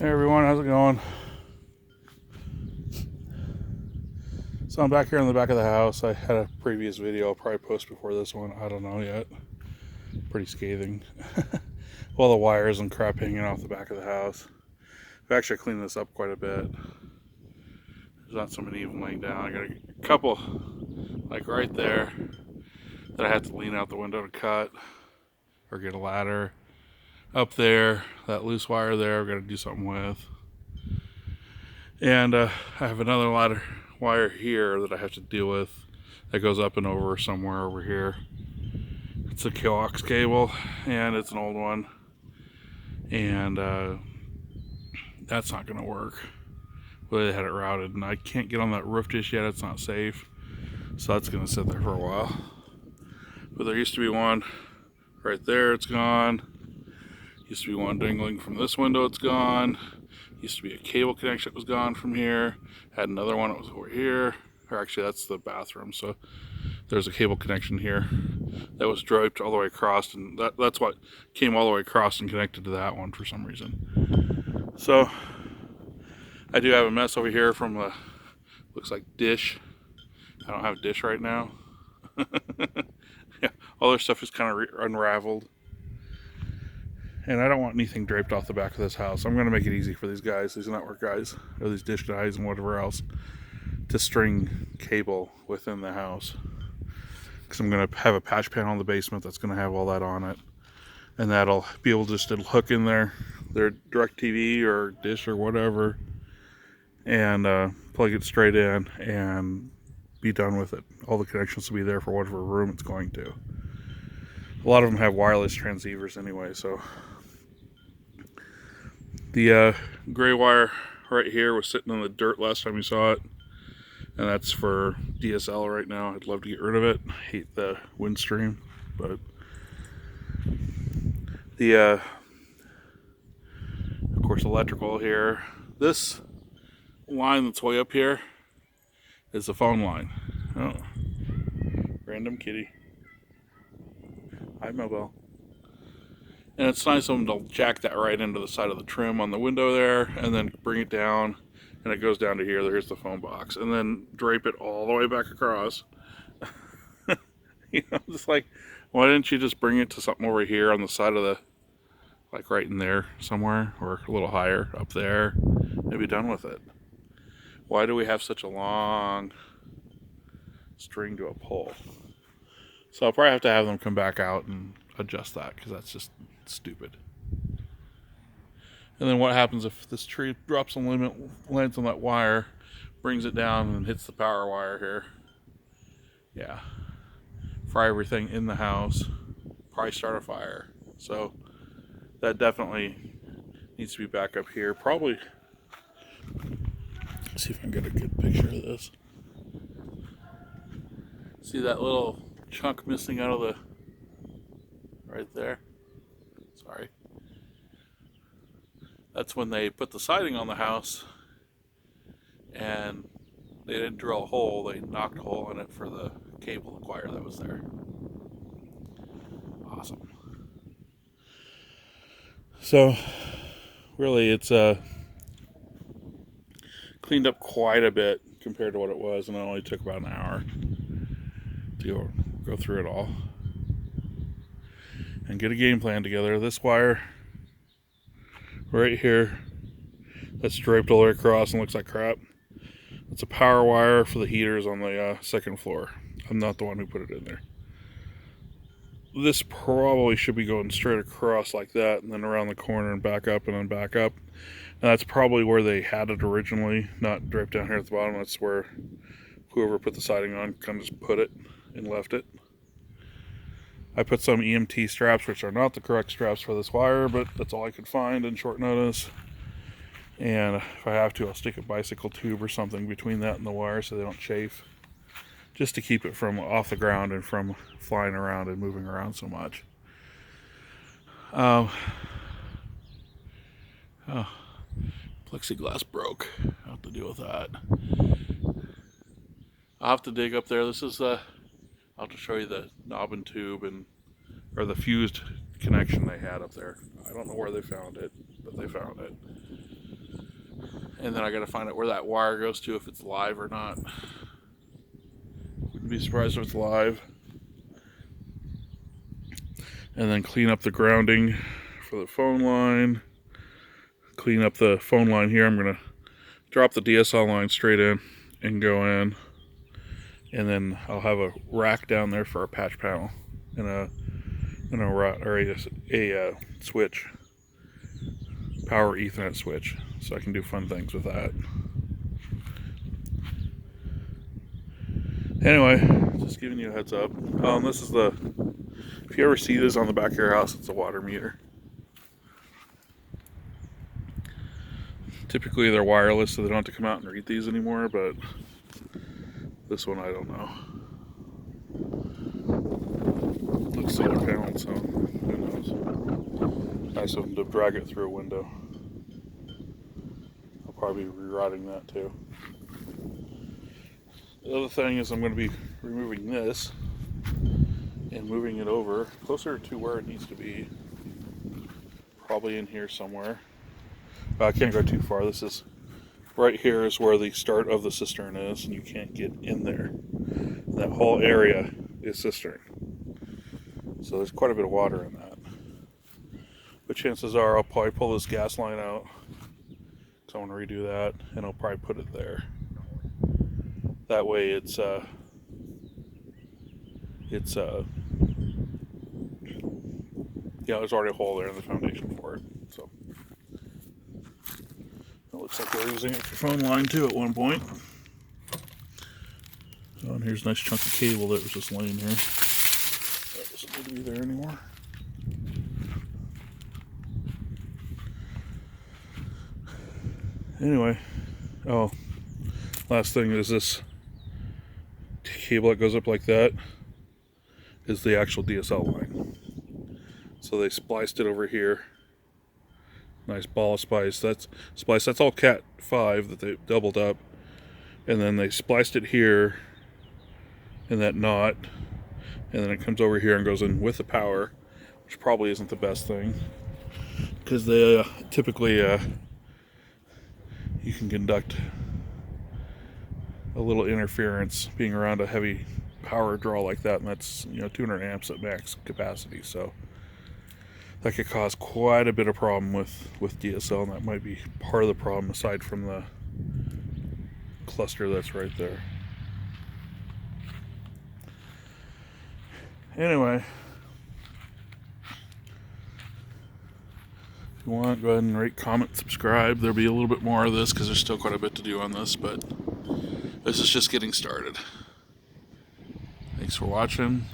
Hey everyone, how's it going? So I'm back here in the back of the house. I had a previous video I'll probably post before this one. I don't know yet. Pretty scathing. All the wires and crap hanging off the back of the house. I've actually cleaned this up quite a bit. There's not so many even laying down. I got a couple, like right there, that I had to lean out the window to cut or get a ladder. Up there, that loose wire there, I've got to do something with. And I have another ladder wire here that I have to deal with that goes up and over somewhere over here. It's a coax cable and it's an old one, and that's not going to work. Well, they had it routed, and I can't get on that roof just yet. It's not safe, so that's going to sit there for a while. But there used to be one right there. It's gone. Used to be one dangling from this window. It's gone. Used to be a cable connection that was gone from here. Had another one that was over here. Or actually, that's the bathroom. So there's a cable connection here that was draped all the way across, and that's what came all the way across and connected to that one for some reason. So I do have a mess over here from a, looks like dish. I don't have a dish right now. Yeah, all their stuff is kind of unraveled. And I don't want anything draped off the back of this house. I'm going to make it easy for these guys, these network guys, or these dish guys and whatever else, to string cable within the house. Because I'm going to have a patch panel in the basement that's going to have all that on it. And that'll be able just to hook in their DirecTV or dish or whatever, and plug it straight in and be done with it. All the connections will be there for whatever room it's going to. A lot of them have wireless transceivers anyway, so. The gray wire right here was sitting in the dirt last time you saw it, and that's for DSL right now. I'd love to get rid of it. I hate the wind stream, but the of course electrical here. This line that's way up here is the phone line. Oh, random kitty. Hi, Mobile. And it's nice of them to jack that right into the side of the trim on the window there, and then bring it down, and it goes down to here. There's the phone box, and then drape it all the way back across. Just like, why didn't you just bring it to something over here on the side of the, like right in there somewhere, or a little higher up there, and be done with it? Why do we have such a long string to a pole? So I'll probably have to have them come back out and adjust that, because that's just stupid. And then what happens if this tree drops on limit, lands on that wire, brings it down and hits the power wire here? Yeah, fry everything in the house, probably start a fire. So that definitely needs to be back up here. Probably, let's see if I can get a good picture of this. See that little chunk missing out of the, right there? Sorry. That's when they put the siding on the house, and they didn't drill a hole, they knocked a hole in it for the cable wire that was there. Awesome. So really it's cleaned up quite a bit compared to what it was, and it only took about an hour to go through it all and get a game plan together. This wire right here that's draped all the way across and looks like crap, it's a power wire for the heaters on the second floor. I'm not the one who put it in there. This probably should be going straight across like that, and then around the corner and back up and then back up. And that's probably where they had it originally, not draped down here at the bottom. That's where whoever put the siding on kind of just put it and left it. I put some EMT straps, which are not the correct straps for this wire, but that's all I could find in short notice. And if I have to, I'll stick a bicycle tube or something between that and the wire so they don't chafe, just to keep it from off the ground and from flying around and moving around so much. Plexiglass broke. I'll have to deal with that. I'll have to dig up there. This is I'll have to show you the knob and tube, and or the fused connection they had up there. I don't know where they found it, but they found it. And then I gotta find out where that wire goes to, if it's live or not. Wouldn't be surprised if it's live. And then clean up the grounding for the phone line. Clean up the phone line here. I'm gonna drop the DSL line straight in and go in. And then I'll have a rack down there for a patch panel and a switch, power Ethernet switch, so I can do fun things with that. Anyway, just giving you a heads up. This is if you ever see this on the back of your house, it's a water meter. Typically they're wireless, so they don't have to come out and read these anymore, but this one I don't know. Looks solar paneled, so who knows. Nice of them to drag it through a window. I'll probably be rewriting that too. The other thing is I'm going to be removing this and moving it over closer to where it needs to be. Probably in here somewhere. I can't go too far. This is right here is where the start of the cistern is, and you can't get in there. That whole area is cistern. So there's quite a bit of water in that. But chances are I'll probably pull this gas line out, so I want to redo that, and I'll probably put it there. That way it's there's already a hole there in the foundation for it. So it looks like we're using it for phone line too at one point. So, and here's a nice chunk of cable that was just laying here. That doesn't need to be there anymore. Anyway, last thing is this cable that goes up like that is the actual DSL line. So they spliced it over here. Nice ball of splice. That's all Cat 5 that they doubled up. And then they spliced it here in that knot. And then it comes over here and goes in with the power, which probably isn't the best thing. Because they typically you can conduct a little interference being around a heavy power draw like that, and that's 200 amps at max capacity, so that could cause quite a bit of problem with DSL, and that might be part of the problem aside from the cluster that's right there. Anyway, if you want, go ahead and rate, comment, subscribe. There'll be a little bit more of this because there's still quite a bit to do on this, but this is just getting started. Thanks for watching.